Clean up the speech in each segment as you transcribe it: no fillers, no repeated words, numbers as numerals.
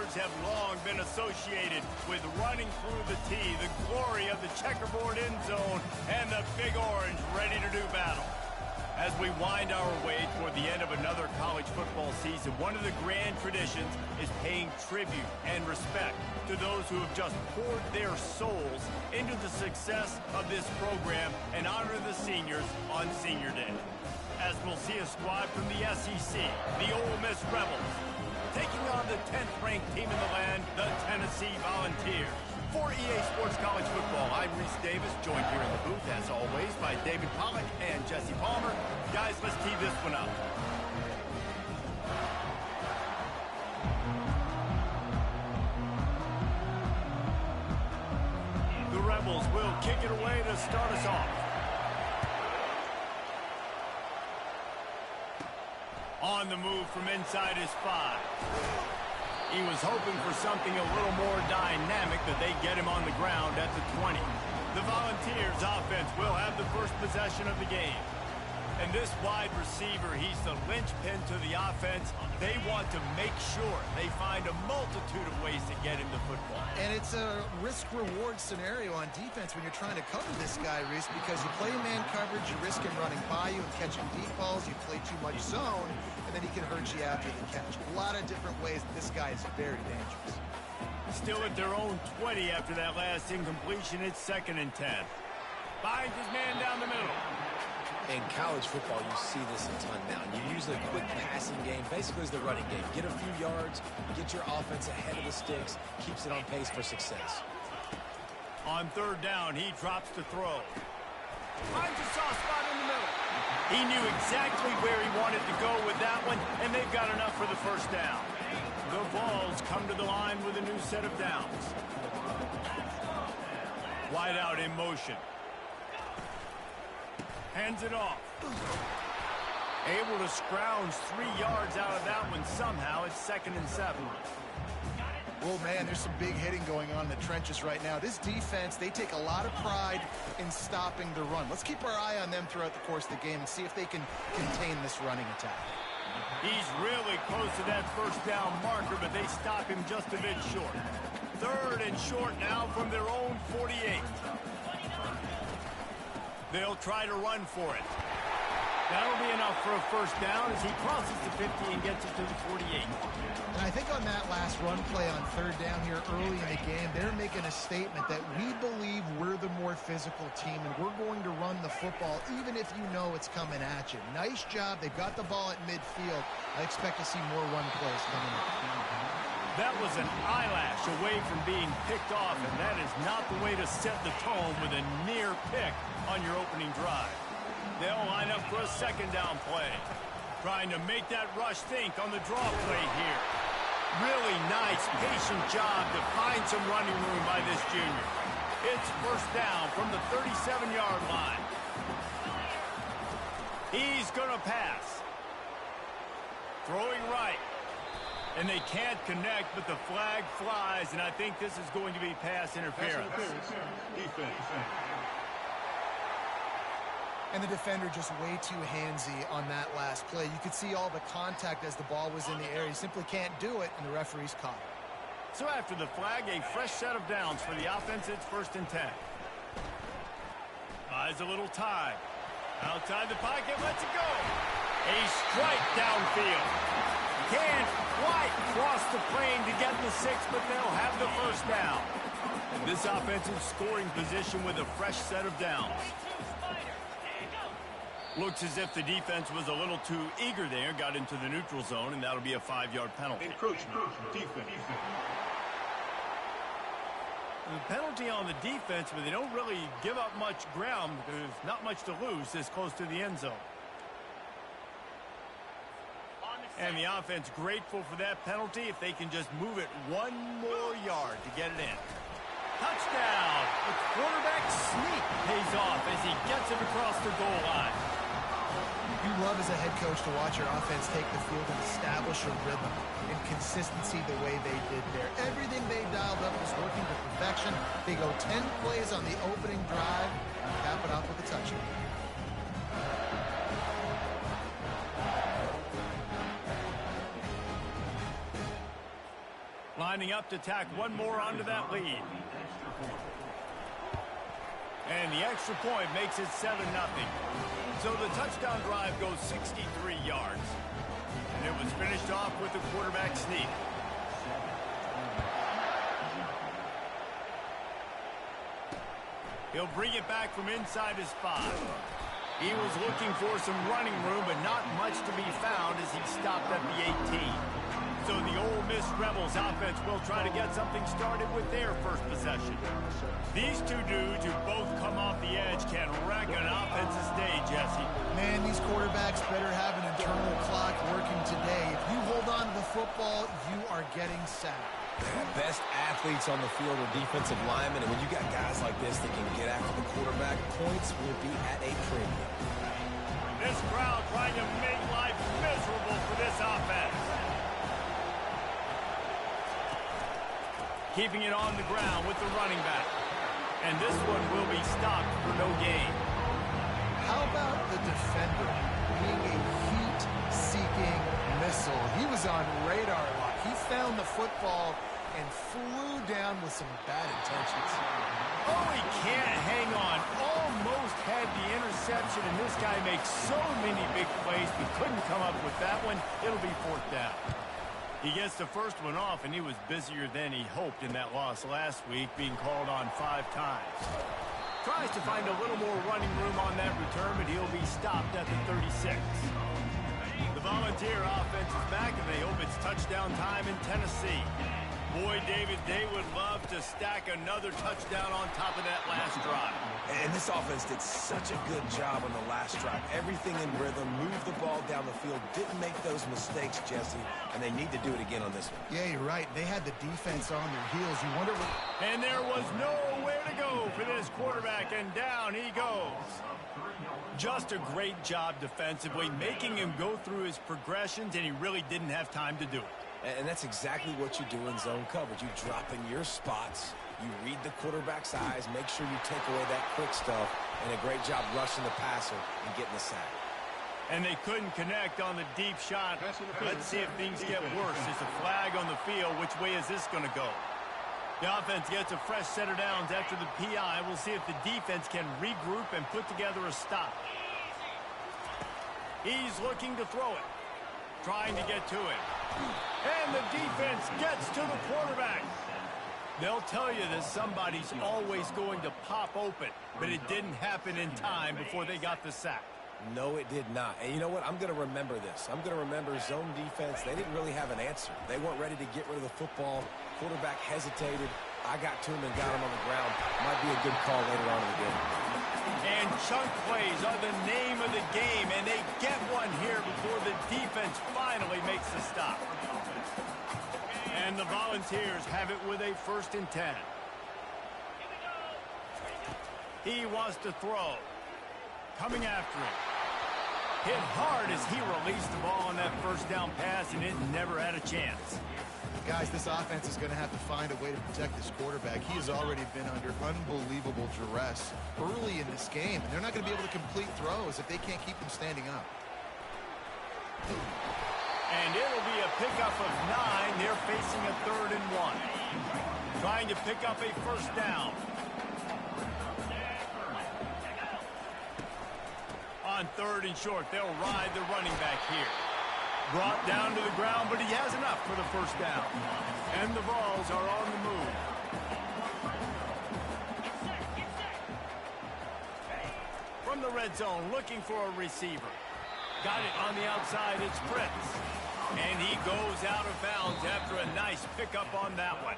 Steelers have long been associated with running through the tee, the glory of the checkerboard end zone, and the Big Orange ready to do battle. As we wind our way toward the end of another college football season, one of the grand traditions is paying tribute and respect to those who have just poured their souls into the success of this program and honor the seniors on Senior Day. As we'll see a squad from the SEC, the Ole Miss Rebels, taking on the 10th-ranked team in the land, the Tennessee Volunteers. For EA Sports College Football, I'm Reese Davis, joined here in the booth, as always, by David Pollack and Jesse Palmer. Guys, let's tee this one up. The Rebels will kick it away to start us off. On the move from inside his 5. He was hoping for something a little more dynamic, but they get him on the ground at the 20. The Volunteers offense will have the first possession of the game. And this wide receiver, he's the linchpin to the offense. They want to make sure they find a multitude of ways to get him the football. And it's a risk-reward scenario on defense when you're trying to cover this guy, Reese, because you play man coverage, you risk him running by you and catching deep balls, you play too much zone, and then he can hurt you after the catch. A lot of different ways that this guy is very dangerous. Still at their own 20 after that last incompletion. It's 2nd and 10. Finds his man down the middle. In college football, you see this a ton now. You use a quick passing game, basically as the running game. Get a few yards, get your offense ahead of the sticks, keeps it on pace for success. On 3rd down, he drops to throw. Finds a soft spot in the middle. He knew exactly where he wanted to go with that one, and they've got enough for the first down. The Vols come to the line with a new set of downs. Wide out in motion. Hands it off. Able to scrounge 3 yards out of that one somehow. It's 2nd and 7. Well, man, there's some big hitting going on in the trenches right now. This defense, they take a lot of pride in stopping the run. Let's keep our eye on them throughout the course of the game and see if they can contain this running attack. He's really close to that first down marker, but they stop him just a bit short. 3rd and short now from their own 48. They'll try to run for it. That'll be enough for a first down as he crosses the 50 and gets it to the 48. And I think on that last run play on 3rd down here early in the game, they're making a statement that we believe we're the more physical team and we're going to run the football even if you know it's coming at you. Nice job. They've got the ball at midfield. I expect to see more run plays coming up. That was an eyelash away from being picked off, and that is not the way to set the tone with a near pick on your opening drive. They'll line up for a 2nd down play. Trying to make that rush think on the draw play here. Really nice, patient job to find some running room by this junior. It's first down from the 37-yard line. He's going to pass. Throwing right. And they can't connect, but the flag flies, and I think this is going to be pass interference. Defense. And the defender just way too handsy on that last play. You could see all the contact as the ball was in the air. He simply can't do it, and the referee's caught it. So after the flag, a fresh set of downs for the offense. It's 1st and 10. Buys a little time. Outside the pocket, lets it go. A strike downfield. Can't quite cross the plane to get the 6, but they'll have the first down. And this offensive scoring position with a fresh set of downs. Looks as if the defense was a little too eager there, got into the neutral zone, and that'll be a 5-yard penalty. Encroachment. Defense. The penalty on the defense, but they don't really give up much ground. There's not much to lose this close to the end zone. And the offense grateful for that penalty if they can just move it 1 more yard to get it in. Touchdown! The quarterback sneak pays off as he gets it across the goal line. You love as a head coach to watch your offense take the field and establish a rhythm and consistency the way they did there. Everything they dialed up was working to perfection. They go 10 plays on the opening drive and cap it off with a touchdown. Lining up to tack one more onto that lead. And the extra point makes it 7-0. So the touchdown drive goes 63 yards. And it was finished off with a quarterback sneak. He'll bring it back from inside his 5. He was looking for some running room, but not much to be found as he stopped at the 18. So the Ole Miss Rebels offense will try to get something started with their first possession. These two dudes who both come off the edge can wreck an offensive day, Jesse. Man, these quarterbacks better have an internal clock working today. If you hold on to the football, you are getting sacked. Best athletes on the field are defensive linemen, and when you got guys like this that can get after the quarterback, points will be at a premium. This crowd trying to make life miserable for this offense. Keeping it on the ground with the running back. And this one will be stopped for no gain. How about the defender being a heat-seeking missile? He was on radar lock. He found the football and flew down with some bad intentions. Oh, he can't hang on. Almost had the interception, and this guy makes so many big plays, but couldn't come up with that one. It'll be 4th down. He gets the first one off, and he was busier than he hoped in that loss last week, being called on 5 times. Tries to find a little more running room on that return, but he'll be stopped at the 36. The Volunteer offense is back, and they hope it's touchdown time in Tennessee. Boy, David, they would love to stack another touchdown on top of that last drive. And this offense did such a good job on the last drive. Everything in rhythm, moved the ball down the field, didn't make those mistakes, Jesse, and they need to do it again on this one. Yeah, you're right. They had the defense on their heels. You wonder what... And there was nowhere to go for this quarterback, and down he goes. Just a great job defensively, making him go through his progressions, and he really didn't have time to do it. And that's exactly what you do in zone coverage. You drop in your spots, you read the quarterback's eyes, make sure you take away that quick stuff, and a great job rushing the passer and getting the sack. And they couldn't connect on the deep shot. Let's see if things get worse. There's a flag on the field. Which way is this going to go? The offense gets a fresh set of downs after the PI. We'll see if the defense can regroup and put together a stop. He's looking to throw it. Trying to get to it. And the defense gets to the quarterback. They'll tell you that somebody's always going to pop open, but it didn't happen in time before they got the sack. No, it did not. And you know what? I'm going to remember this. I'm going to remember zone defense. They didn't really have an answer. They weren't ready to get rid of the football. Quarterback hesitated. I got to him and got him on the ground. Might be a good call later on in the game. And chunk plays are the name of the game, and they get one here before the defense finally makes the stop. And the Volunteers have it with a 1st and 10. He wants to throw. Coming after him. Hit hard as he released the ball on that 1st down pass, and it never had a chance. Guys, this offense is going to have to find a way to protect this quarterback. He has already been under unbelievable duress early in this game, and they're not going to be able to complete throws if they can't keep him standing up. And it'll be a pickup of 9. They're facing a 3rd and 1. Trying to pick up a 1st down. On 3rd and short, they'll ride the running back here. Brought down to the ground, but he has enough for the 1st down. And the Vols are on the move. From the red zone, looking for a receiver. Got it on the outside, it's Prince. And he goes out of bounds after a nice pickup on that one.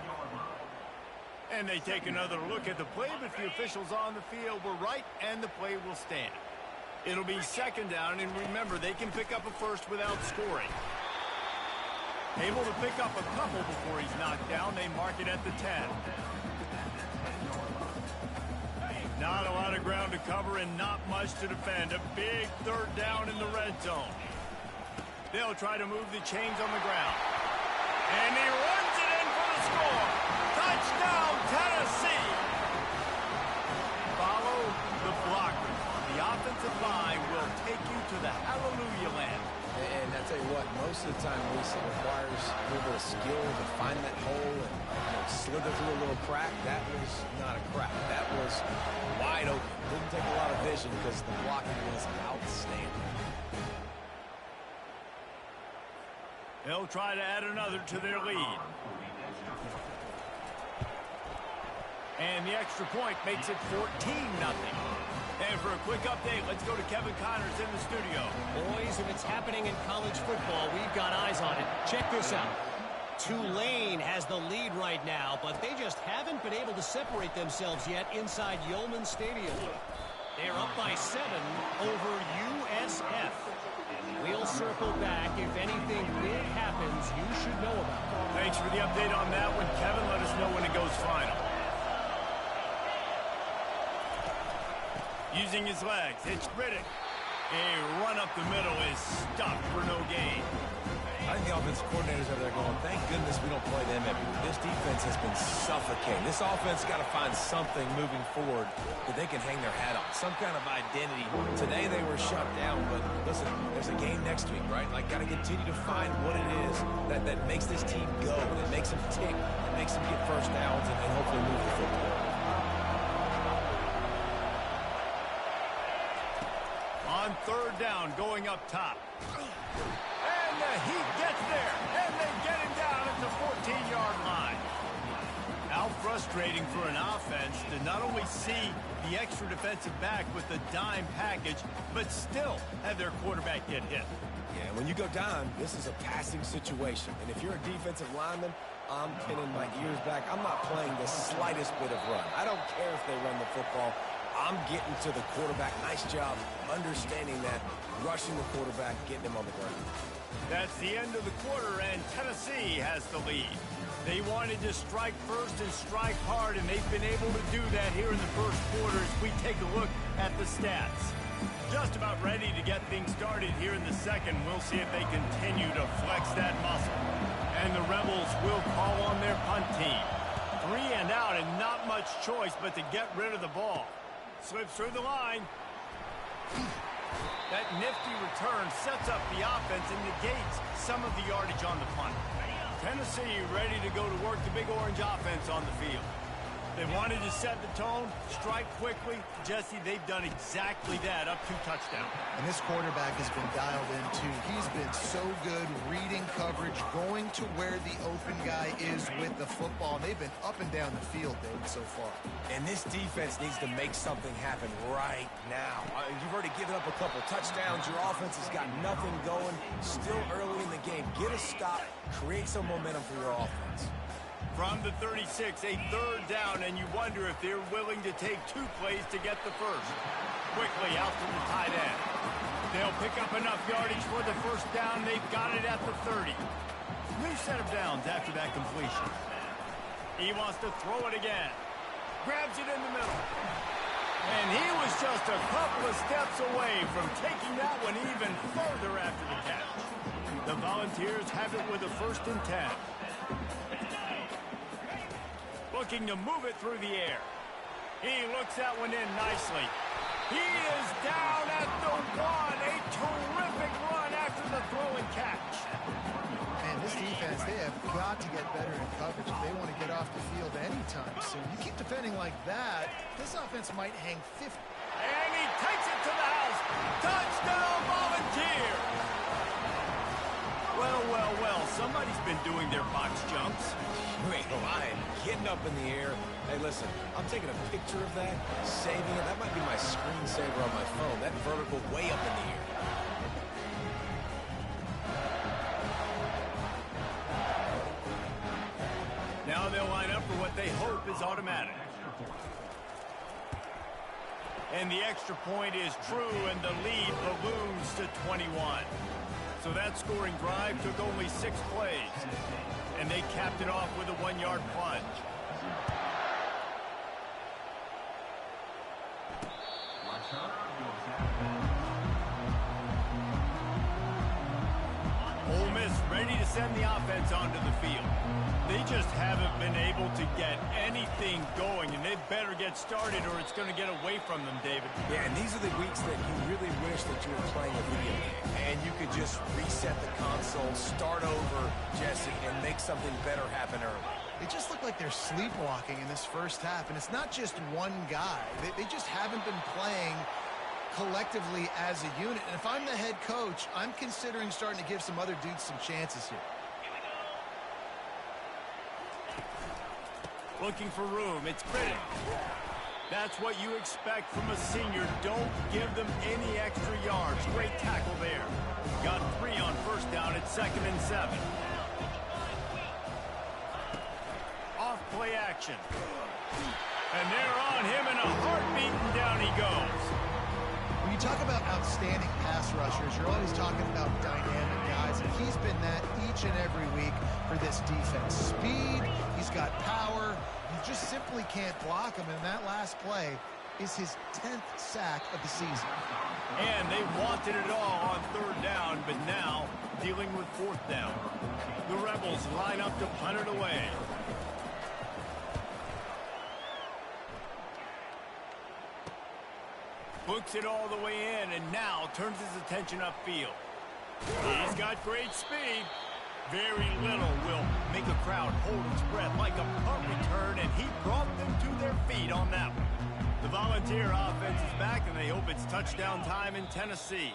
And they take another look at the play, but the officials on the field were right, and the play will stand. It'll be 2nd down, and remember, they can pick up a 1st without scoring. Able to pick up a couple before he's knocked down. They mark it at the 10. Not a lot of ground to cover and not much to defend. A big 3rd down in the red zone. They'll try to move the chains on the ground. And he runs it in for the score. Touchdown, Tennessee. Follow the blocker. The offensive line will take you to the hallelujah land. And I tell you what, most of the time, Lisa, requires a little bit of skill, to find that hole and slither through a little crack. That was not a crack. That was wide open. Didn't take a lot of vision because the blocking was outstanding. They'll try to add another to their lead. And the extra point makes it 14-0. And for a quick update, let's go to Kevin Connors in the studio. Boys, if it's happening in college football, we've got eyes on it. Check this out. Tulane has the lead right now, but they just haven't been able to separate themselves yet inside Yeoman Stadium. They're up by 7 over USF. We'll circle back. If anything big happens, you should know about it. Thanks for the update on that one, Kevin. Let us know when it goes final. Using his legs, it's Riddick. A run up the middle is stuck for no gain. I think the offensive coordinators over there going, thank goodness we don't play them everywhere. This defense has been suffocating. This offense got to find something moving forward that they can hang their hat on, some kind of identity. Today they were shut down, but listen, there's a game next week, right? Like, got to continue to find what it is that makes this team go, that makes them tick, that makes them get first downs and hopefully move the football. On third down, going up top. And he gets there, and they get him down at the 14-yard line. How frustrating for an offense to not only see the extra defensive back with the dime package, but still have their quarterback get hit. Yeah, when you go down, this is a passing situation. And if you're a defensive lineman, I'm pinning my ears back. I'm not playing the slightest bit of run. I don't care if they run the football. I'm getting to the quarterback. Nice job understanding that, rushing the quarterback, getting him on the ground. That's the end of the quarter, and Tennessee has the lead. They wanted to strike first and strike hard, and they've been able to do that here in the first quarter as we take a look at the stats. Just about ready to get things started here in the second. We'll see if they continue to flex that muscle. And the Rebels will call on their punt team. 3 and out, and not much choice but to get rid of the ball. Slips through the line. That nifty return sets up the offense and negates some of the yardage on the punt. Tennessee ready to go to work the Big Orange offense on the field. They wanted to set the tone, strike quickly. Jesse, they've done exactly that, up 2 touchdowns. And this quarterback has been dialed in, too. He's been so good reading coverage, going to where the open guy is with the football. They've been up and down the field, David, so far. And this defense needs to make something happen right now. You've already given up a couple touchdowns. Your offense has got nothing going. Still early in the game. Get a stop. Create some momentum for your offense. From the 36, a third down, and you wonder if they're willing to take 2 plays to get the first. Quickly out to the tight end. They'll pick up enough yardage for the first down. They've got it at the 30. New set of downs after that completion. He wants to throw it again. Grabs it in the middle. And he was just a couple of steps away from taking that one even further after the catch. The Volunteers have it with a 1st and 10. Looking to move it through the air. He looks that one in nicely. He is down at the 1. A terrific run after the throw and catch. Man, this defense, they have got to get better in coverage if they want to get off the field anytime soon. You keep defending like that, this offense might hang 50. And he takes it to the house. Touchdown, Volunteers. Well, well, well, somebody's been doing their box jumps. You ain't lying. Getting up in the air. Hey, listen, I'm taking a picture of that, saving it. That might be my screensaver on my phone. That vertical way up in the air. Now they'll line up for what they hope is automatic. And the extra point is true, and the lead balloons to 21. So that scoring drive took only 6 plays. And they capped it off with a 1-yard plunge. Ole Miss ready to send the offense onto the field. They just haven't been able to get anything going, and they better get started or it's going to get away from them, David. Yeah, and these are the weeks that you really wish that you were playing a video game, and you could just reset the console, start over, Jesse, and make something better happen early. They just look like they're sleepwalking in this first half, and it's not just one guy. They just haven't been playing collectively as a unit. And if I'm the head coach, I'm considering starting to give some other dudes some chances here. Looking for room. It's Critton. That's what you expect from a senior. Don't give them any extra yards. Great tackle there. Got 3 on first down at 2nd and 7. Off play action. And they're on him in a heartbeat, and down he goes. When you talk about outstanding pass rushers, you're always talking about dynamic guys, and he's been that each and every week for this defense. Speed, he's got power, you just simply can't block him, and that last play is his 10th sack of the season. And they wanted it all on 3rd down, but now dealing with 4th down. The Rebels line up to punt it away. Books it all the way in, and now turns his attention upfield. He's got great speed. Very little will make a crowd hold its breath like a punt return, and he brought them to their feet on that one. The Volunteer offense is back, and they hope it's touchdown time in Tennessee.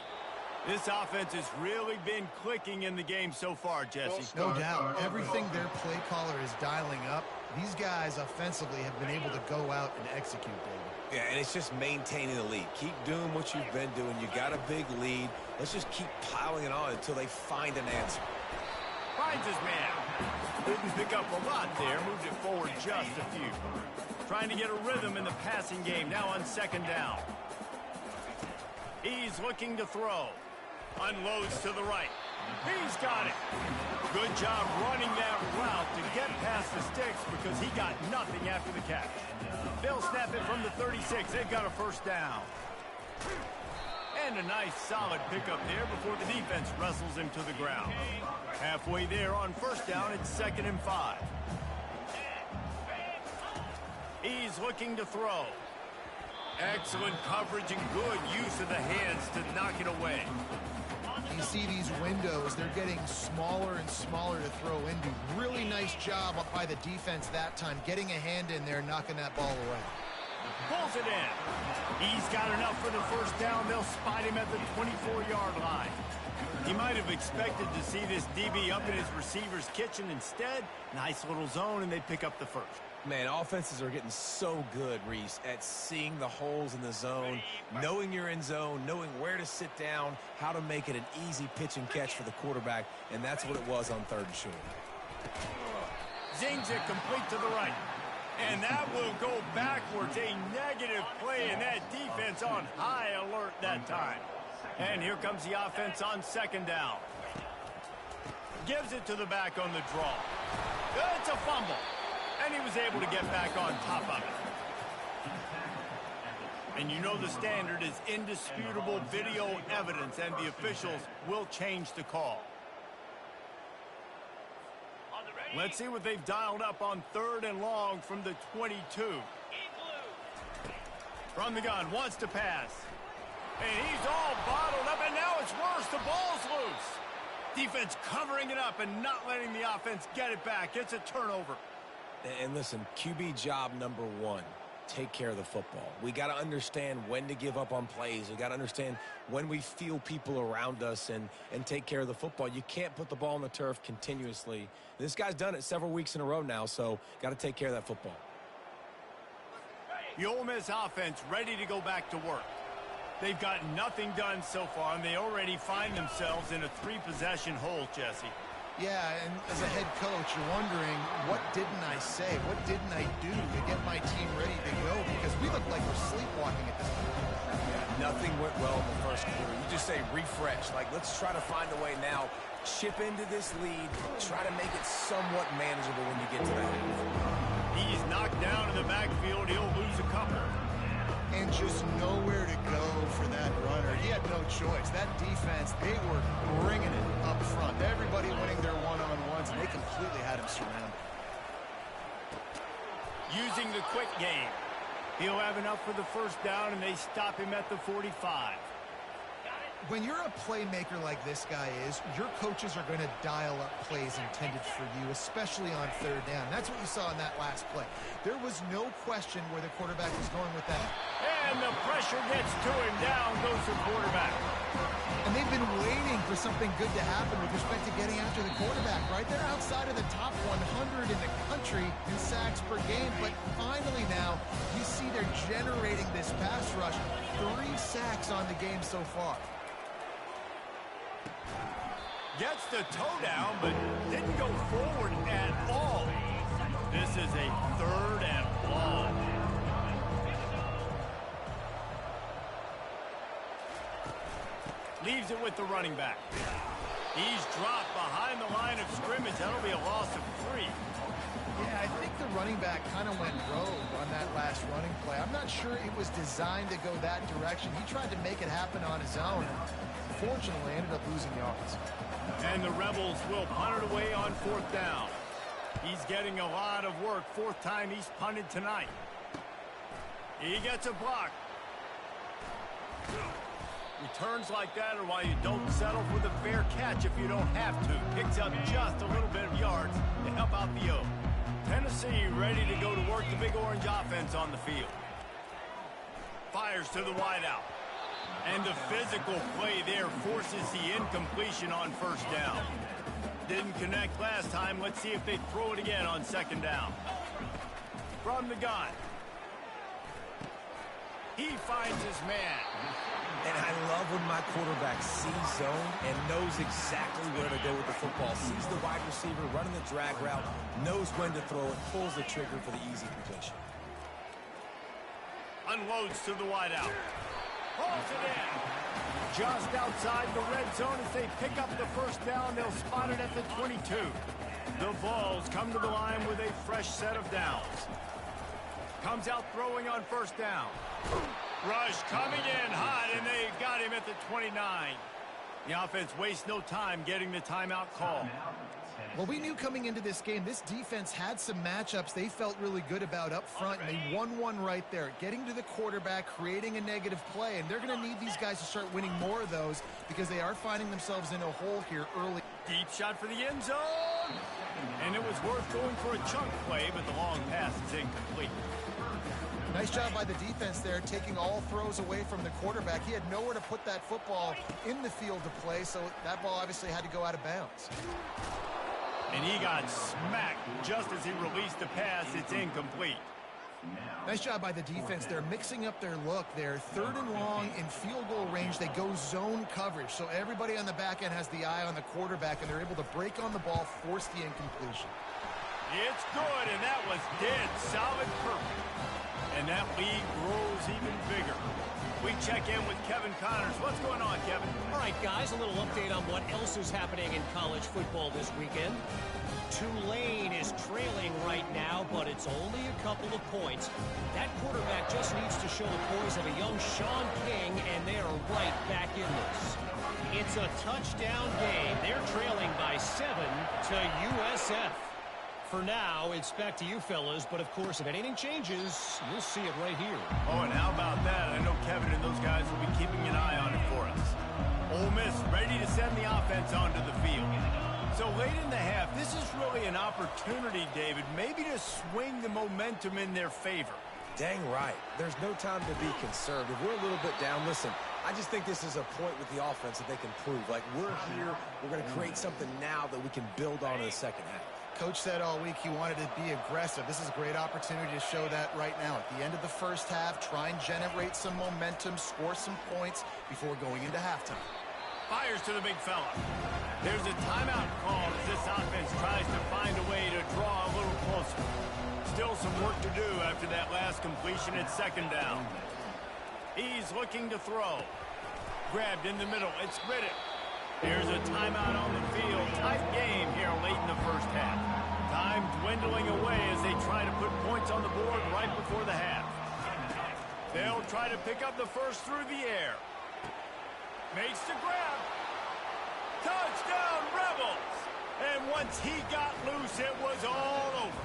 This offense has really been clicking in the game so far, Jesse. No doubt. Everything their play caller is dialing up, these guys offensively have been able to go out and execute, David. Yeah, and it's just maintaining the lead. Keep doing what you've been doing. You got a big lead. Let's just keep piling it on until they find an answer. Finds his man. Didn't pick up a lot there. Moved it forward just a few. Trying to get a rhythm in the passing game. Now on 2nd down. He's looking to throw. Unloads to the right. He's got it. Good job running that route to get past the sticks because he got nothing after the catch. They'll snap it from the 36. They've got a 1st down. And a nice solid pickup there before the defense wrestles him to the ground. Halfway there on 1st down, it's 2nd and 5. He's looking to throw. Excellent coverage and good use of the hands to knock it away. You see these windows, they're getting smaller and smaller to throw into. Really nice job by the defense that time, getting a hand in there, knocking that ball away. Pulls it in. He's got enough for the 1st down. They'll spot him at the 24-yard line. He might have expected to see this DB up in his receiver's kitchen. Instead, nice little zone, and they pick up the 1st. Man, offenses are getting so good, Reese, at seeing the holes in the zone, knowing you're in zone, knowing where to sit down, how to make it an easy pitch and catch for the quarterback, and that's what it was on 3rd and short. Zings it complete to the right. And that will go backwards. A negative play, and that defense on high alert that time. And here comes the offense on 2nd down. Gives it to the back on the draw. It's a fumble. And he was able to get back on top of it. And you know the standard is indisputable video evidence, and the officials will change the call. Let's see what they've dialed up on 3rd and long from the 22. From the gun, wants to pass. And he's all bottled up, and now it's worse. The ball's loose. Defense covering it up and not letting the offense get it back. It's a turnover. And listen, QB job number 1, take care of the football. We got to understand when to give up on plays. We got to understand when we feel people around us and take care of the football. You can't put the ball on the turf continuously. This guy's done it several weeks in a row now, so got to take care of that football. The Ole Miss offense ready to go back to work. They've got nothing done so far, and they already find themselves in a 3-possession hole, Jesse. Yeah, and as a head coach, you're wondering, what didn't I say? What didn't I do to get my team ready to go? Because we look like we're sleepwalking at this point. Yeah, nothing went well in the 1st quarter. You just say refresh. Like, let's try to find a way now. Chip into this lead. Try to make it somewhat manageable when you get to that. He's knocked down in the backfield. He'll lose a couple. And just nowhere to go for that runner. He had no choice. That defense, they were bringing it up front. Everybody winning their one-on-ones, and they completely had him surrounded. using the quick game. He'll have enough for the first down, and they stop him at the 45. When you're a playmaker like this guy is, your coaches are going to dial up plays intended for you, especially on third down. That's what you saw in that last play. There was no question where the quarterback was going with that. And the pressure gets to him. Down goes the quarterback. And they've been waiting for something good to happen with respect to getting after the quarterback, right? They're outside of the top 100 in the country in sacks per game, but finally now you see they're generating this pass rush. 3 sacks on the game so far. Gets the toe down, but didn't go forward at all. This is a 3rd and long. Leaves it with the running back. He's dropped behind the line of scrimmage. That'll be a loss of 3. Yeah, I think the running back kind of went rogue on that last running play. I'm not sure it was designed to go that direction. He tried to make it happen on his own, and fortunately ended up losing yards. And the Rebels will punt it away on 4th down. He's getting a lot of work. 4th time he's punted tonight. He gets a block. Returns like that are why you don't settle for the fair catch if you don't have to. Picks up just a little bit of yards to help out the O. Tennessee ready to go to work the Big Orange offense on the field. Fires to the wideout. And the physical play there forces the incompletion on 1st down. Didn't connect last time. Let's see if they throw it again on 2nd down. From the gun. He finds his man. And I love when my quarterback sees zone and knows exactly where to go with the football. Sees the wide receiver running the drag route, knows when to throw it, pulls the trigger for the easy completion. Unloads to the wideout. Pulls it in. Just outside the red zone as they pick up the 1st down. They'll spot it at the 22. The Vols come to the line with a fresh set of downs. Comes out throwing on 1st down. Rush coming in hot, and they got him at the 29. The offense wastes no time getting the timeout call. Well, we knew coming into this game, this defense had some matchups they felt really good about up front, and they won one right there. Getting to the quarterback, creating a negative play, and they're going to need these guys to start winning more of those because they are finding themselves in a hole here early. Deep shot for the end zone. And it was worth going for a chunk play, but the long pass is incomplete. Nice job by the defense there, taking all throws away from the quarterback. He had nowhere to put that football in the field to play, so that ball obviously had to go out of bounds. And he got smacked just as he released the pass. It's incomplete. Nice job by the defense there, mixing up their look there. 3rd and long in field goal range. They go zone coverage, so everybody on the back end has the eye on the quarterback, and they're able to break on the ball, force the incompletion. It's good, and that was dead solid perfect. And that lead grows even bigger. We check in with Kevin Connors. What's going on, Kevin? All right, guys, a little update on what else is happening in college football this weekend. Tulane is trailing right now, but it's only a couple of points. That quarterback just needs to show the poise of a young Sean King, and they are right back in this. It's a touchdown game. They're trailing by 7 to USF. For now, it's back to you fellas, but of course, if anything changes, you'll see it right here. Oh, and how about that? I know Kevin and those guys will be keeping an eye on it for us. Ole Miss ready to send the offense onto the field. So late in the half, this is really an opportunity, David, maybe to swing the momentum in their favor. Dang right. There's no time to be concerned. If we're a little bit down, listen, I just think this is a point with the offense that they can prove. Like, we're here, we're going to create something now that we can build on in the second half. Coach said all week he wanted to be aggressive. This is a great opportunity to show that right now. At the end of the 1st half, try and generate some momentum, score some points before going into halftime. Fires to the big fella. There's a timeout call as this offense tries to find a way to draw a little closer. Still some work to do after that last completion at 2nd down. He's looking to throw. Grabbed in the middle. It's Riddick. Here's a timeout on the field. Tight game here late in the 1st half. Time dwindling away as they try to put points on the board right before the half. They'll try to pick up the first through the air. Makes the grab. Touchdown, Rebels! And once he got loose, it was all over.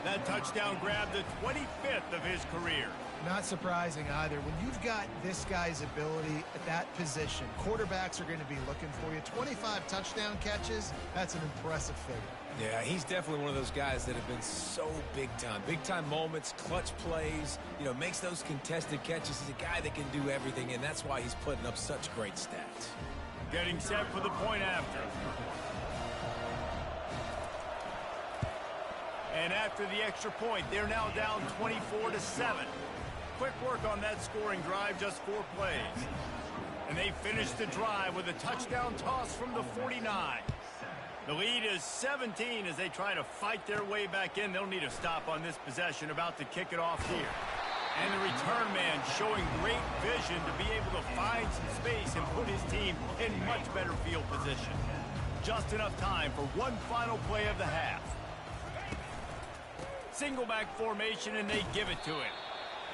The that touchdown grab, the 25th of his career. Not surprising either. When you've got this guy's ability at that position, quarterbacks are going to be looking for you. 25 touchdown catches, that's an impressive figure. Yeah, he's definitely one of those guys that have been so big time. Big time moments, clutch plays, makes those contested catches. He's a guy that can do everything, and that's why he's putting up such great stats. Getting set for the point after. And after the extra point, they're now down 24-7. Quick work on that scoring drive, just 4 plays. And they finish the drive with a touchdown toss from the 49. The lead is 17 as they try to fight their way back in. They'll need a stop on this possession, about to kick it off here. And the return man showing great vision to be able to find some space and put his team in much better field position. Just enough time for one final play of the half. Single back formation, and they give it to him.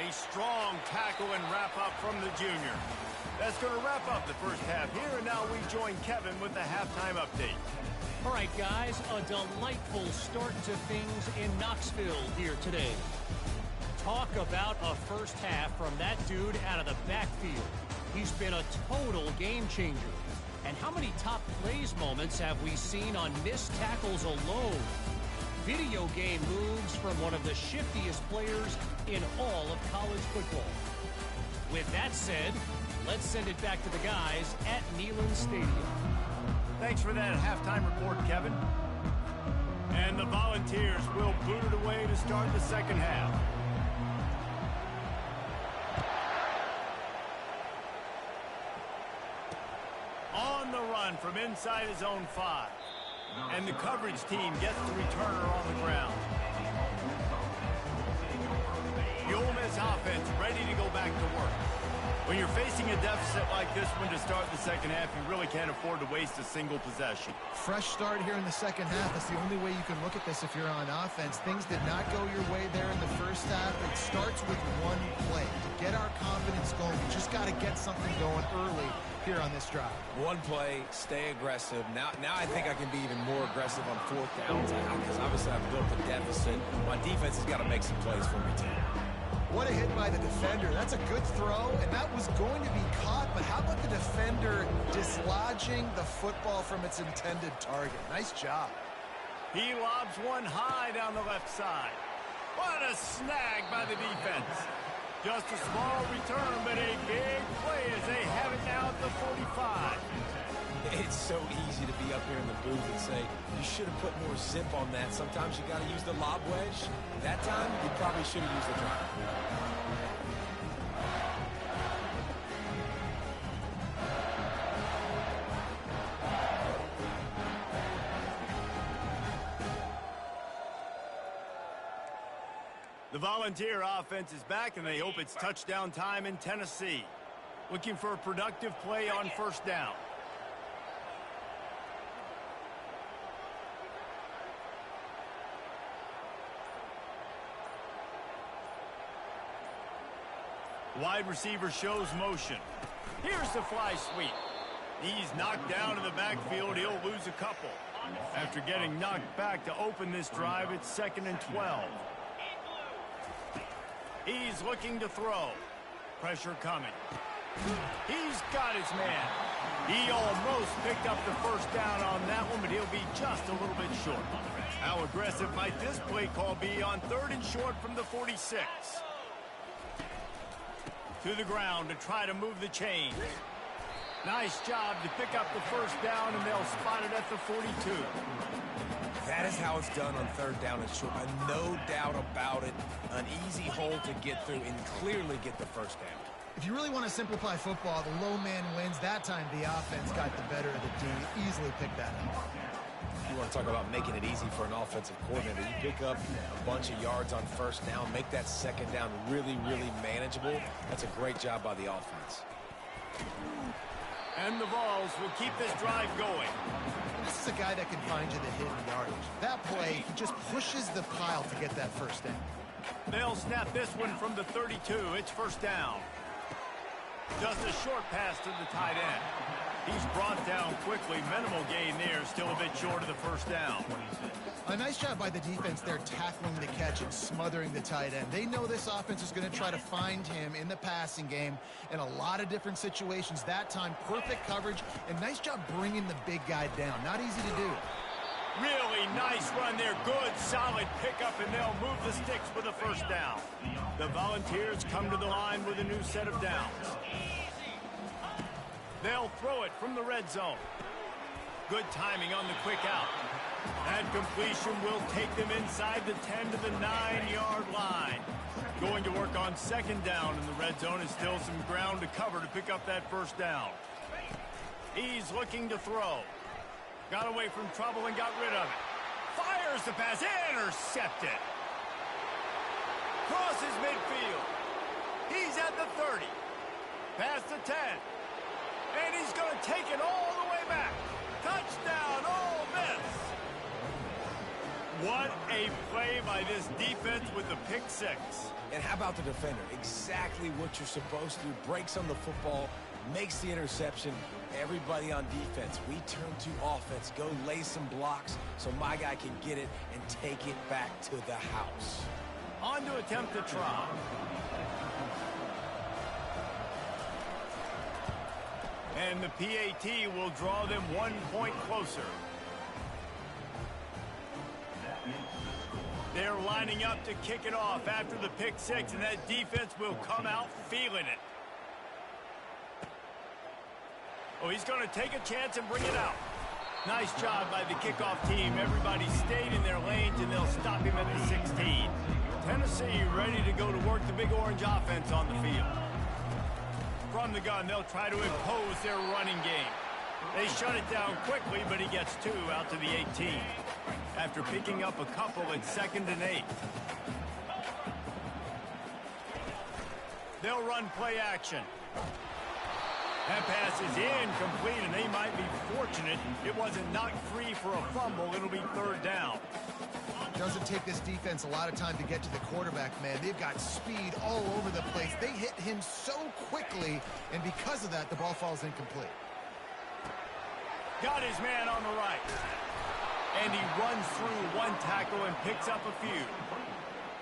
A strong tackle and wrap up from the junior. That's going to wrap up the first half here, and now we join Kevin with the halftime update. All right, guys, a delightful start to things in Knoxville here today. Talk about a first half from that dude out of the backfield. He's been a total game changer. And how many top plays moments have we seen on missed tackles alone? Video game moves from one of the shiftiest players in all of college football. With that said, let's send it back to the guys at Neyland Stadium. Thanks for that halftime report, Kevin. And the Volunteers will boot it away to start the second half. On the run from inside his own 5. And the coverage team gets the returner on the ground. The Ole Miss offense ready to go back to work. When you're facing a deficit like this one to start the second half, you really can't afford to waste a single possession. Fresh start here in the second half. That's the only way you can look at this if you're on offense. Things did not go your way there in the first half. It starts with one play. To get our confidence going, we just got to get something going early here on this drive. One play, stay aggressive. Now I think I can be even more aggressive on 4th downs because obviously I've built a deficit. My defense has got to make some plays for me too. What a hit by the defender. That's a good throw, and that was going to be caught, but how about the defender dislodging the football from its intended target? Nice job. He lobs one high down the left side. What a snag by the defense. Just a small return, but a big play as they have it now at the 45. It's so easy to be up here in the booth and say, you should have put more zip on that. Sometimes you got to use the lob wedge. That time, you probably should have used the drive. The Volunteer offense is back, and they hope it's touchdown time in Tennessee. Looking for a productive play on 1st down. Wide receiver shows motion. Here's the fly sweep. He's knocked down in the backfield. He'll lose a couple. After getting knocked back to open this drive, it's 2nd and 12. He's looking to throw. Pressure coming. He's got his man. He almost picked up the first down on that one, but he'll be just a little bit short. How aggressive might this play call be on 3rd and short from the 46? To the ground to try to move the chains. Nice job to pick up the first down, and they'll spot it at the 42. That is how it's done on 3rd down and short. No doubt about it. An easy hole to get through and clearly get the first down. If you really want to simplify football, the low man wins. That time the offense got the better of the D. Easily picked that up. You want to talk about making it easy for an offensive coordinator. You pick up a bunch of yards on 1st down, make that 2nd down really, really manageable. That's a great job by the offense. And the Vols will keep this drive going. This is a guy that can find you the hidden yardage. That play, he just pushes the pile to get that first down. They'll snap this one from the 32. It's 1st down. Just a short pass to the tight end. He's brought down quickly. Minimal gain there. Still a bit short of the first down. A nice job by the defense there tackling the catch and smothering the tight end. They know this offense is going to try to find him in the passing game in a lot of different situations. That time, perfect coverage and nice job bringing the big guy down. Not easy to do. Really nice run there. Good, solid pickup, and they'll move the sticks for the first down. The Volunteers come to the line with a new set of downs. They'll throw it from the red zone. Good timing on the quick out. That completion will take them inside the 10 to the 9-yard line. Going to work on second down in the red zone is still some ground to cover to pick up that first down. He's looking to throw. Got away from trouble and got rid of it. Fires the pass. Intercepted. Crosses midfield. He's at the 30. Past the 10. And he's going to take it all the way back. Touchdown, Ole Miss. What a play by this defense with the pick six. And how about the defender? Exactly what you're supposed to do. Breaks on the football, makes the interception. Everybody on defense, we turn to offense. Go lay some blocks so my guy can get it and take it back to the house. On to attempt the try. And the PAT will draw them 1 point closer. They're lining up to kick it off after the pick six, and that defense will come out feeling it. Oh, he's going to take a chance and bring it out. Nice job by the kickoff team. Everybody stayed in their lanes, and they'll stop him at the 16. Tennessee ready to go to work the Big Orange offense on the field. From the gun, they'll try to impose their running game. They shut it down quickly, but he gets two out to the 18. After picking up a couple, it's 2nd and 8. They'll run play action. That pass is incomplete, and they might be fortunate it wasn't knocked free for a fumble. It'll be 3rd down. Doesn't take this defense a lot of time to get to the quarterback, man. They've got speed all over the place. They hit him so quickly, and because of that, the ball falls incomplete. Got his man on the right. And he runs through one tackle and picks up a few.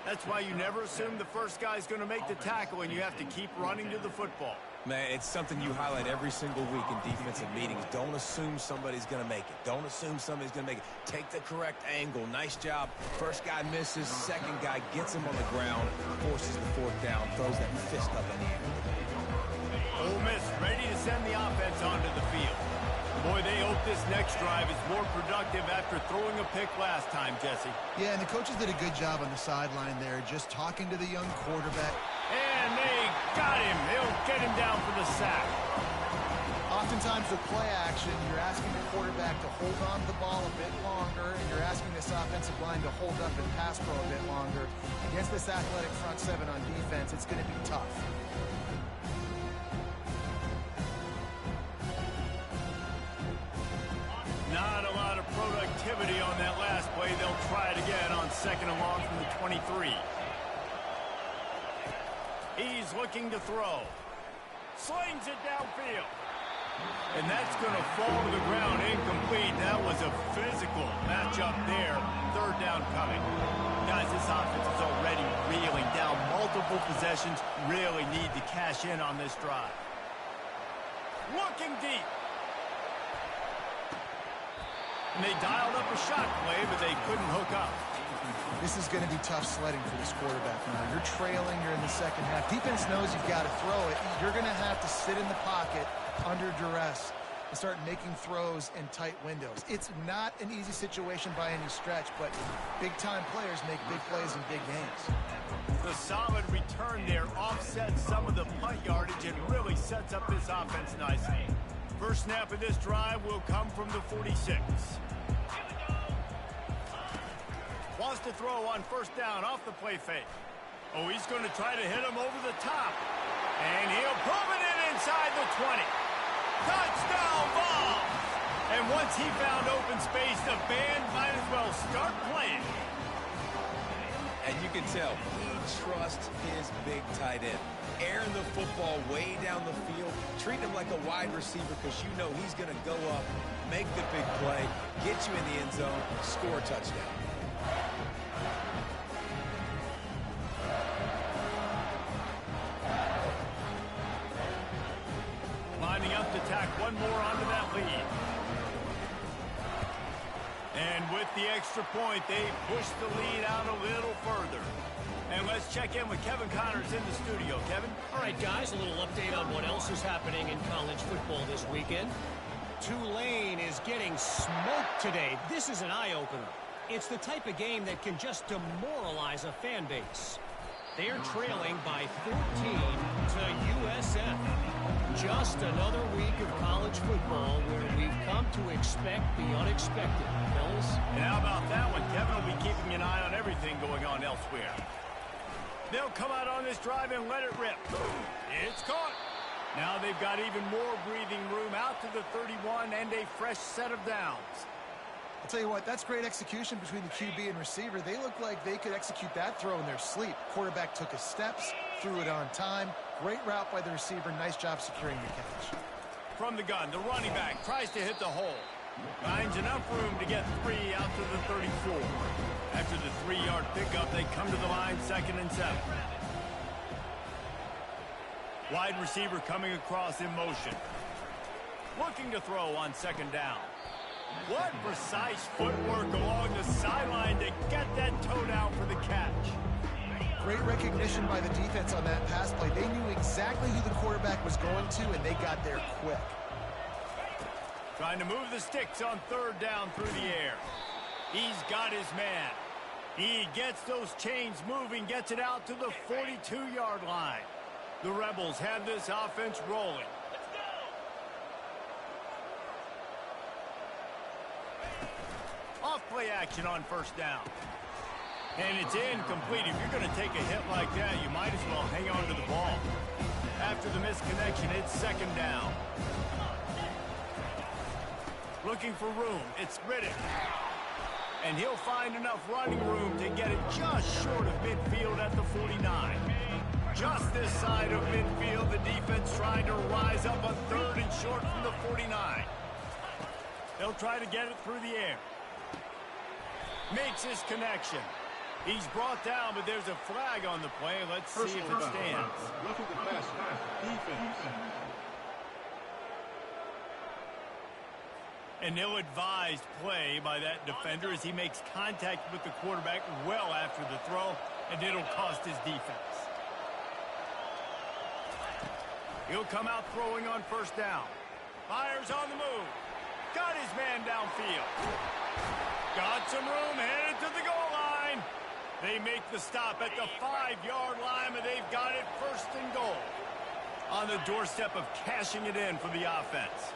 That's why you never assume the first guy's going to make the tackle, and you have to keep running to the football. Man, it's something you highlight every single week in defensive meetings. Don't assume somebody's going to make it. Don't assume somebody's going to make it. Take the correct angle. Nice job. First guy misses. Second guy gets him on the ground, forces the 4th down, throws that fist up in the air. Ole Miss ready to send the offense onto the field. Boy, they hope this next drive is more productive after throwing a pick last time, Jesse. Yeah, and the coaches did a good job on the sideline there, just talking to the young quarterback. And they got him. They'll get him down for the sack. Oftentimes with play action, you're asking the quarterback to hold on to the ball a bit longer, and you're asking this offensive line to hold up and pass pro a bit longer. Against this athletic front seven on defense, it's going to be tough. Not a lot of productivity on that last play. They'll try it again on 2nd and long from the 23. He's looking to throw. Slings it downfield. And that's going to fall to the ground incomplete. That was a physical matchup there. 3rd down coming. Guys, this offense is already reeling down. Multiple possessions. Really need to cash in on this drive. Looking deep. And they dialed up a shot play, but they couldn't hook up. This is going to be tough sledding for this quarterback now. You're trailing, you're in the second half. Defense knows you've got to throw it. You're going to have to sit in the pocket under duress and start making throws in tight windows. It's not an easy situation by any stretch, but big-time players make big plays in big games. The solid return there offsets some of the punt yardage and really sets up this offense nicely. First snap of this drive will come from the 46. Wants to throw on 1st down off the play fake. Oh, he's going to try to hit him over the top. And he'll put it in inside the 20. Touchdown ball! And once he found open space, the band might as well start playing. And And you can tell he trusts his big tight end. Airing the football way down the field, treating him like a wide receiver because you know he's going to go up, make the big play, get you in the end zone, score a touchdown. Lining up to tack one more onto that lead. And with the extra point, they push the lead out a little further. And let's check in with Kevin Connors in the studio. Kevin? All right, guys, a little update on what else is happening in college football this weekend. Tulane is getting smoked today. This is an eye-opener. It's the type of game that can just demoralize a fan base. They're trailing by 14 to USF. Just another week of college football where we've come to expect the unexpected. Fellas? And how about that one? Kevin will be keeping an eye on everything going on elsewhere. They'll come out on this drive and let it rip. It's caught. Now they've got even more breathing room out to the 31 and a fresh set of downs. I'll tell you what, that's great execution between the QB and receiver. They look like they could execute that throw in their sleep. Quarterback took his steps, threw it on time. Great route by the receiver. Nice job securing the catch. From the gun, the running back tries to hit the hole. Finds enough room to get 3 out to the 34. After the 3-yard pickup, they come to the line 2nd and 7. Wide receiver coming across in motion. Looking to throw on 2nd down. What precise footwork along the sideline to get that toe down for the catch. Great recognition by the defense on that pass play. They knew exactly who the quarterback was going to, and they got there quick. Trying to move the sticks on 3rd down through the air. He's got his man. He gets those chains moving, gets it out to the 42-yard line. The Rebels have this offense rolling. Off play action on 1st down. And it's incomplete. If you're going to take a hit like that, you might as well hang on to the ball. After the misconnection, it's 2nd down. Looking for room. It's Riddick. And he'll find enough running room to get it just short of midfield at the 49. Just this side of midfield, the defense trying to rise up on 3rd and short from the 49. They'll try to get it through the air. Makes his connection. He's brought down, but there's a flag on the play. Let's see if it stands. Roughing the passer. Defense. An ill-advised play by that defender as he makes contact with the quarterback well after the throw, and it'll cost his defense. He'll come out throwing on 1st down. Fires on the move. Got his man downfield. Got some room, headed to the goal line. They make the stop at the 5-yard line, but they've got it 1st and goal. On the doorstep of cashing it in for the offense.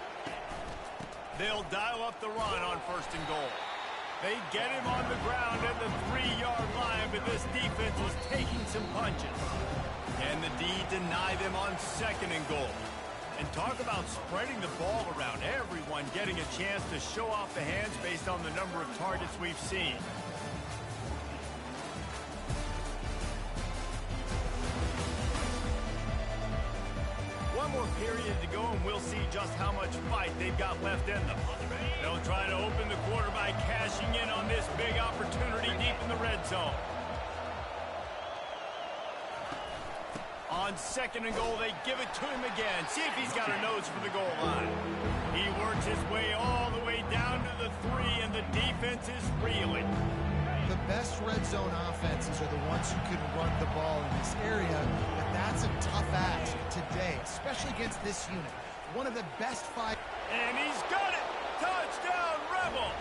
They'll dial up the run on 1st and goal. They get him on the ground at the 3-yard line, but this defense is taking some punches. And the D deny them on 2nd and goal. And talk about spreading the ball around. Everyone getting a chance to show off the hands based on the number of targets we've seen. One more period to go, and we'll see just how much fight they've got left in them. They'll try to open the quarter by cashing in on this big opportunity deep in the red zone. On 2nd and goal, they give it to him again. See if he's got a nose for the goal line. He works his way all the way down to the 3, and the defense is reeling. The best red zone offenses are the ones who can run the ball in this area, but that's a tough ask today, especially against this unit. One of the best 5. And he's got it! Touchdown, Rebels!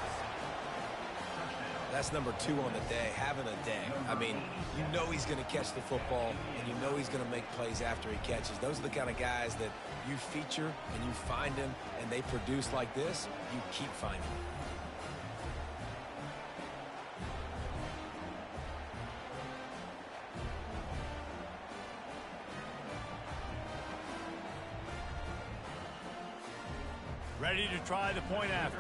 That's number 2 on the day, having a day. I mean, you know he's going to catch the football, and you know he's going to make plays after he catches. Those are the kind of guys that you feature and you find them, and they produce like this, you keep finding them. Ready to try the point after.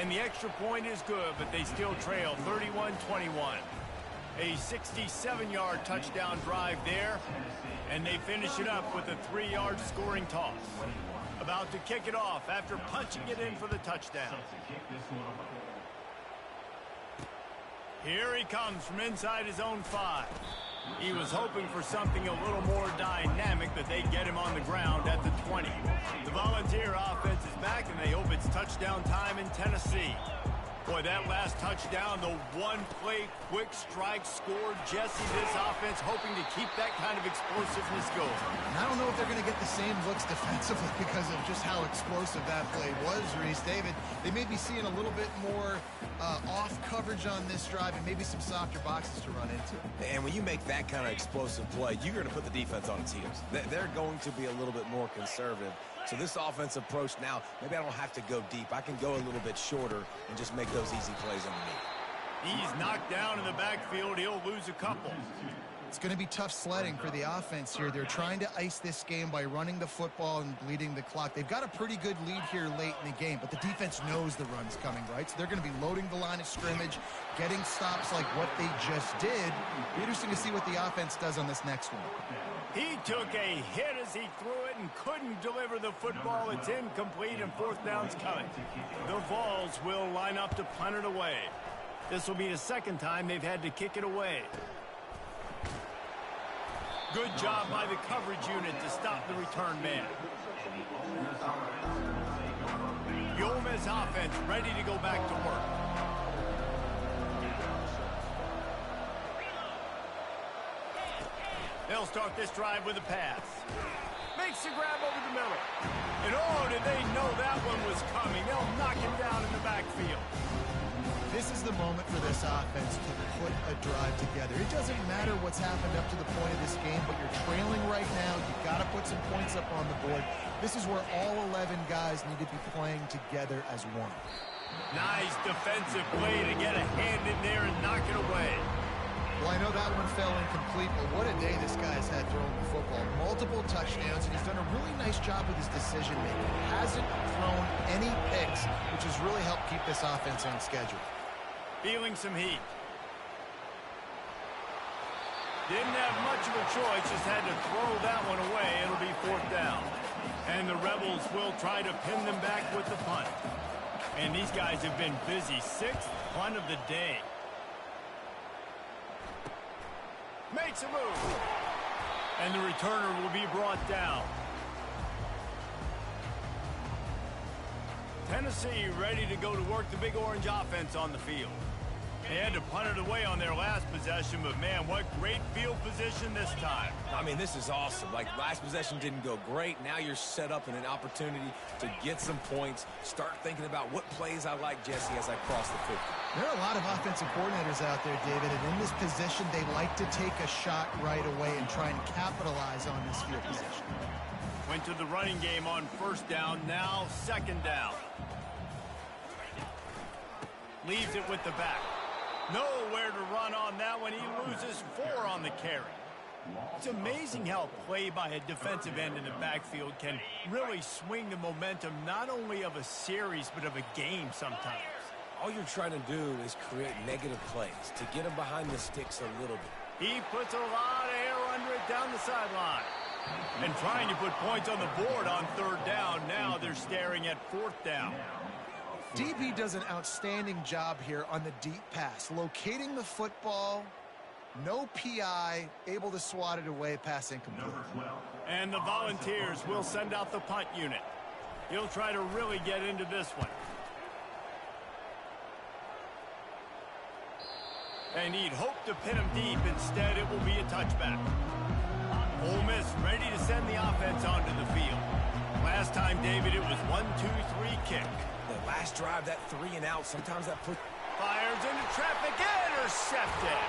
And the extra point is good, but they still trail 31-21. A 67-yard touchdown drive there, and they finish it up with a 3-yard scoring toss. About to kick it off after punching it in for the touchdown. Here he comes from inside his own 5. He was hoping for something a little more dynamic, but they get him on the ground at the 20. The Volunteer offense is back, and they hope it's touchdown time in Tennessee. Boy, that last touchdown, the one-play quick strike scored. Jesse, this offense hoping to keep that kind of explosiveness going. And I don't know if they're going to get the same looks defensively because of just how explosive that play was, Reese. David, they may be seeing a little bit more off coverage on this drive and maybe some softer boxes to run into. And when you make that kind of explosive play, you're going to put the defense on its heels. They're going to be a little bit more conservative. So this offensive approach now, maybe I don't have to go deep. I can go a little bit shorter and just make those easy plays underneath. He's knocked down in the backfield. He'll lose a couple. It's going to be tough sledding for the offense here. They're trying to ice this game by running the football and bleeding the clock. They've got a pretty good lead here late in the game, but the defense knows the run's coming, right? So they're going to be loading the line of scrimmage, getting stops like what they just did. Be interesting to see what the offense does on this next one. He took a hit as he threw it and couldn't deliver the football. It's incomplete and 4th down's coming. The Vols will line up to punt it away. This will be the 2nd time they've had to kick it away. Good job by the coverage unit to stop the return man. The Ole Miss offense ready to go back to work. They'll start this drive with a pass. Makes the grab over the middle. And oh, did they know that one was coming. They'll knock him down in the backfield. This is the moment for this offense to put a drive together. It doesn't matter what's happened up to the point of this game, but you're trailing right now. You've got to put some points up on the board. This is where all 11 guys need to be playing together as one. Nice defensive play to get a hand in there and knock it away. Well, I know that one fell incomplete, but what a day this guy's had throwing the football. Multiple touchdowns, and he's done a really nice job with his decision-making. Hasn't thrown any picks, which has really helped keep this offense on schedule. Feeling some heat. Didn't have much of a choice, just had to throw that one away. It'll be 4th down. And the Rebels will try to pin them back with the punt. And these guys have been busy. 6th punt of the day. Makes a move. And the returner will be brought down. Tennessee ready to go to work the Big Orange offense on the field. They had to punt it away on their last possession, but man, what great field position this time. I mean, this is awesome. Like, last possession didn't go great. Now you're set up in an opportunity to get some points. Start thinking about what plays I like, Jesse, as I cross the 50. There are a lot of offensive coordinators out there, David, and in this position, they like to take a shot right away and try and capitalize on this field position. Went to the running game on 1st down, now 2nd down. Leaves it with the back. Nowhere to run on that one. He loses 4 on the carry. It's amazing how play by a defensive end in the backfield can really swing the momentum not only of a series but of a game sometimes. All you're trying to do is create negative plays to get them behind the sticks a little bit. He puts a lot of air under it down the sideline. And trying to put points on the board on 3rd down. Now they're staring at 4th down. DB does an outstanding job here on the deep pass, locating the football, no PI, able to swat it away, pass incomplete. And the Volunteers will send out the punt unit. He'll try to really get into this one. And he'd hope to pin him deep. Instead, it will be a touchback. Ole Miss ready to send the offense onto the field. Last time, David, it was 1-2-3 kick. The last drive, that 3 and out, sometimes that puts... Fires into traffic, intercepted.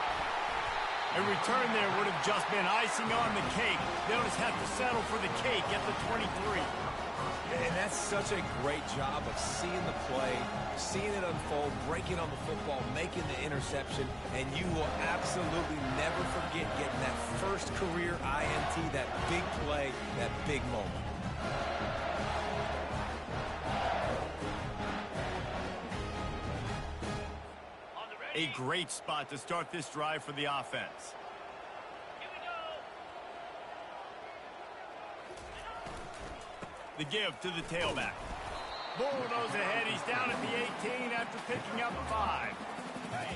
A return there would have just been icing on the cake. They'll just have to settle for the cake at the 23. And that's such a great job of seeing the play, seeing it unfold, breaking on the football, making the interception, and you will absolutely never forget getting that first career INT, that big play, that big moment. A great spot to start this drive for the offense. The give to the tailback. Bulldoze ahead. He's down at the 18 after picking up 5.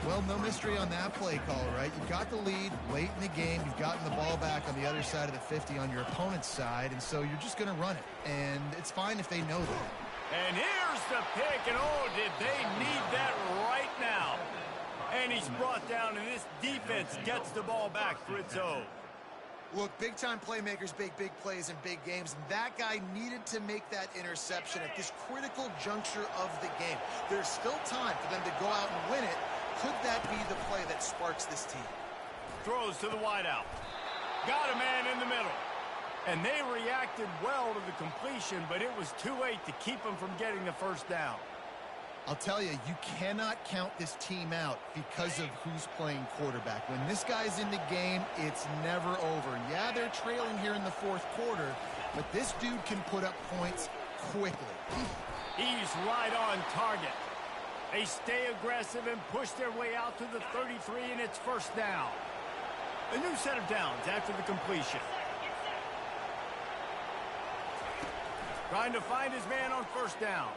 Well, no mystery on that play call, right? You've got the lead late in the game. You've gotten the ball back on the other side of the 50 on your opponent's side, and so you're just going to run it. And it's fine if they know that. And here's the pick, and oh, did they need that right now. And he's brought down, and this defense gets the ball back for its own. Look, big-time playmakers make big plays in big games, and that guy needed to make that interception at this critical juncture of the game. There's still time for them to go out and win it. Could that be the play that sparks this team? Throws to the wideout. Got a man in the middle. And they reacted well to the completion, but it was too late to keep them from getting the first down. I'll tell you, you cannot count this team out because of who's playing quarterback. When this guy's in the game, it's never over. Yeah, they're trailing here in the fourth quarter, but this dude can put up points quickly. He's right on target. They stay aggressive and push their way out to the 33, and it's first down. A new set of downs after the completion. Trying to find his man on first down.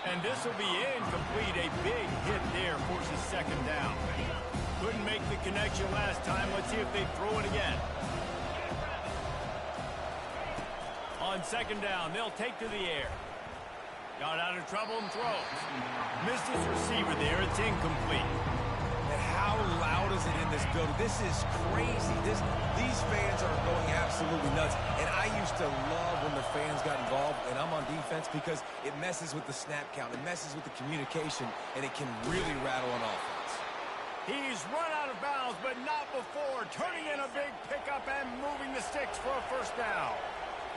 And this will be incomplete. A big hit there forces second down. Couldn't make the connection last time. Let's see if they throw it again. On second down, they'll take to the air. Got out of trouble and throws. Missed his receiver there. It's incomplete. And how loud is it in this building? This is crazy. These fans are going absolutely nuts. And I used to love when the fans got involved, and I'm on defense, because it messes with the snap count. It messes with the communication, and it can really rattle an offense. He's run out of bounds, but not before. Turning in a big pickup and moving the sticks for a first down.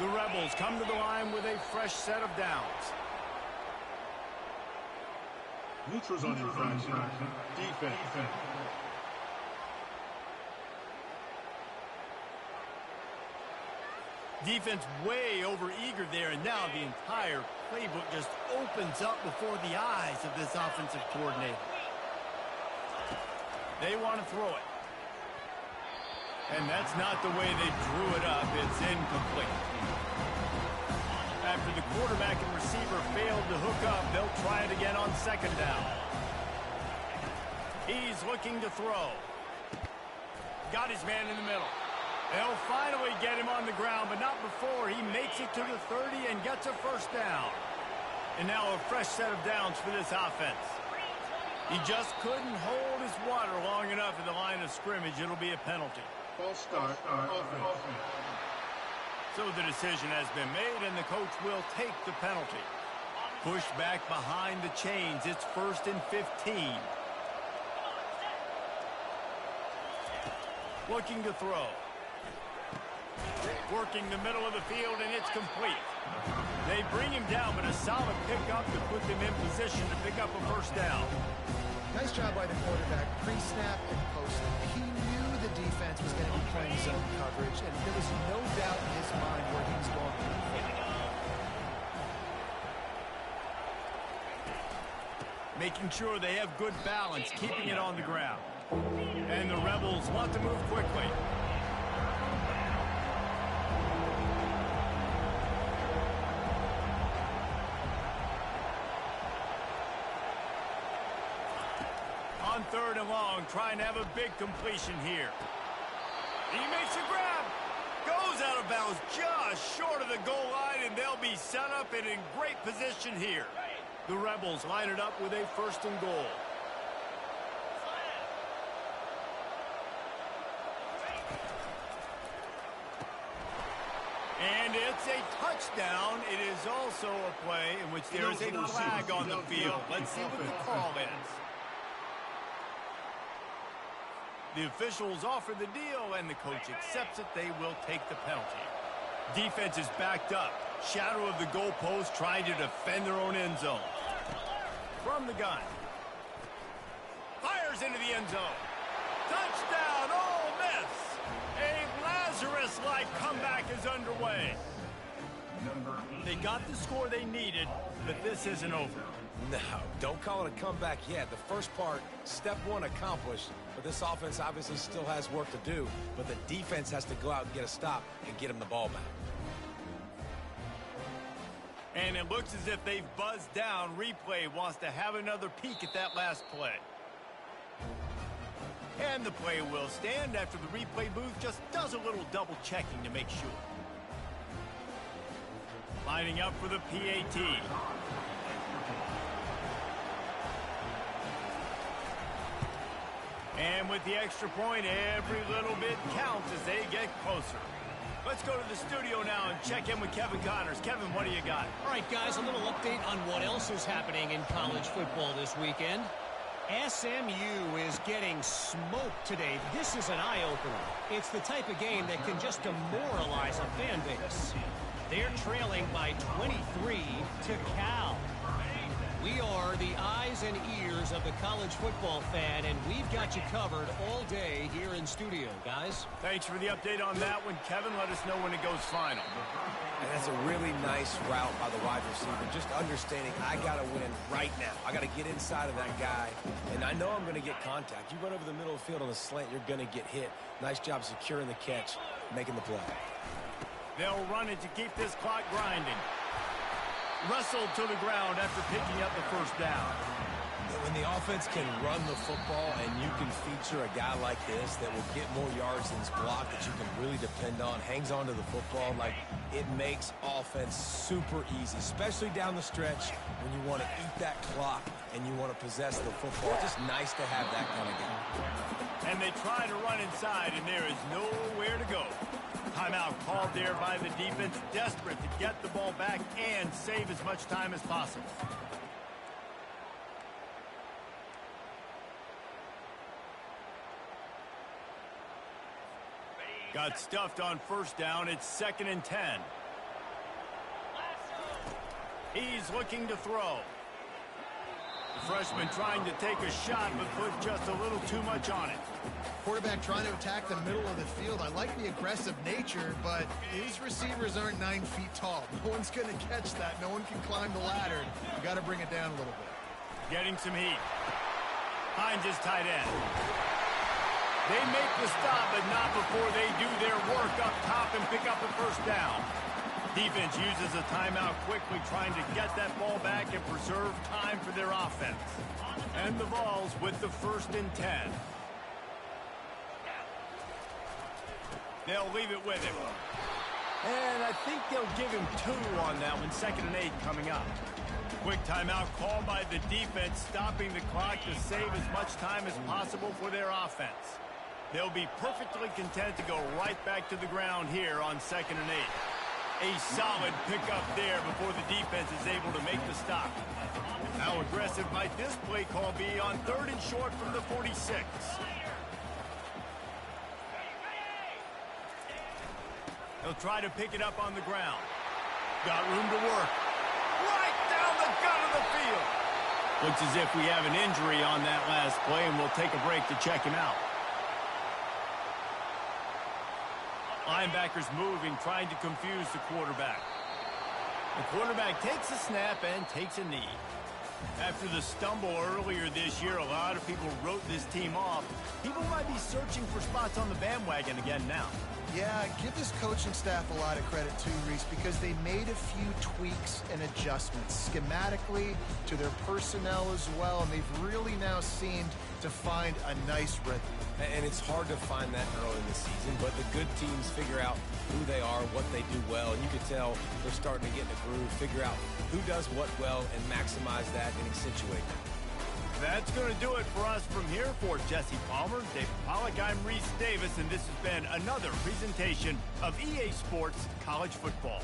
The Rebels come to the line with a fresh set of downs. Neutrals on infraction. Defense. Defense way over eager there, and now the entire playbook just opens up before the eyes of this offensive coordinator. They want to throw it. And that's not the way they drew it up. It's incomplete. After the quarterback and receiver failed to hook up, they'll try it again on second down. He's looking to throw. Got his man in the middle. They'll finally get him on the ground, but not before he makes it to the 30 and gets a first down. And now a fresh set of downs for this offense. He just couldn't hold his water long enough at the line of scrimmage. It'll be a penalty. False start. Offense. So the decision has been made, and the coach will take the penalty. Pushed back behind the chains. It's 1st and 15. Looking to throw. Working the middle of the field, and it's complete. They bring him down, but a solid pickup to put them in position to pick up a first down. Nice job by the quarterback, pre-snap and post-snap. He knew the defense was going to be playing zone coverage, and there was no doubt in his mind where he was going. Making sure they have good balance, keeping it on the ground. And the Rebels want to move quickly. On 3rd and long, trying to have a big completion here. He makes a grab. Goes out of bounds just short of the goal line, and they'll be set up and in great position here. The Rebels line it up with a 1st and goal. And it's a touchdown. It is also a play in which there is a flag on the field. Let's see what the call is. The officials offer the deal, and the coach accepts it. They will take the penalty. Defense is backed up. Shadow of the goalpost, trying to defend their own end zone. From the gun. Fires into the end zone. Touchdown, Ole Miss. A Lazarus-like comeback is underway. They got the score they needed, but this isn't over. No, don't call it a comeback yet. The first part, step one accomplished, but this offense obviously still has work to do, but the defense has to go out and get a stop and get them the ball back. And it looks as if they've buzzed down. Replay wants to have another peek at that last play. And the play will stand after the replay booth just does a little double checking to make sure. Lining up for the PAT. And with the extra point, every little bit counts as they get closer. Let's go to the studio now and check in with Kevin Connors. Kevin, what do you got? All right, guys, a little update on what else is happening in college football this weekend. SMU is getting smoked today. This is an eye-opener. It's the type of game that can just demoralize a fan base. They're trailing by 23 to Cal. We are the eyes and ears of the college football fan, and we've got you covered all day here in studio, guys. Thanks for the update on that one, Kevin. Let us know when it goes final. And that's a really nice route by the wide receiver. Just understanding I got to win right now. I got to get inside of that guy, and I know I'm going to get contact. You run over the middle of the field on the slant, you're going to get hit. Nice job securing the catch, making the play. They'll run it to keep this clock grinding. Wrestled to the ground after picking up the first down. When the offense can run the football and you can feature a guy like this that will get more yards than his block that you can really depend on, hangs on to the football, like it makes offense super easy, especially down the stretch when you want to eat that clock and you want to possess the football. It's just nice to have that kind of guy. And they try to run inside, and there is nowhere to go. Timeout called there by the defense, desperate to get the ball back and save as much time as possible. Got stuffed on first down. It's 2nd and 10. He's looking to throw. The freshman trying to take a shot, but put just a little too much on it. Quarterback trying to attack the middle of the field. I like the aggressive nature, but his receivers aren't 9 feet tall. No one's going to catch that. No one can climb the ladder. You got to bring it down a little bit. Getting some heat. Finds his tight end. They make the stop, but not before they do their work up top and pick up the first down. Defense uses a timeout quickly, trying to get that ball back and preserve time for their offense. And the Vols with the 1st and 10. They'll leave it with him. And I think they'll give him 2 on that one. 2nd and 8 coming up. Quick timeout called by the defense, stopping the clock to save as much time as possible for their offense. They'll be perfectly content to go right back to the ground here on 2nd and 8. A solid pickup there before the defense is able to make the stop. How aggressive might this play call be on 3rd and short from the 46? He'll try to pick it up on the ground. Got room to work. Right down the gut of the field. Looks as if we have an injury on that last play, and we'll take a break to check him out. Linebackers moving, trying to confuse the quarterback. The quarterback takes a snap and takes a knee. After the stumble earlier this year, a lot of people wrote this team off. People might be searching for spots on the bandwagon again now. Yeah, give this coaching staff a lot of credit too, Reese, because they made a few tweaks and adjustments schematically to their personnel as well, and they've really now seemed to find a nice rhythm. And it's hard to find that early in the season, but the good teams figure out who they are, what they do well, and you can tell they're starting to get in a groove, figure out who does what well, and maximize that and accentuate that. That's going to do it for us from here. For Jesse Palmer, David Pollack, I'm Reese Davis, and this has been another presentation of EA Sports College Football.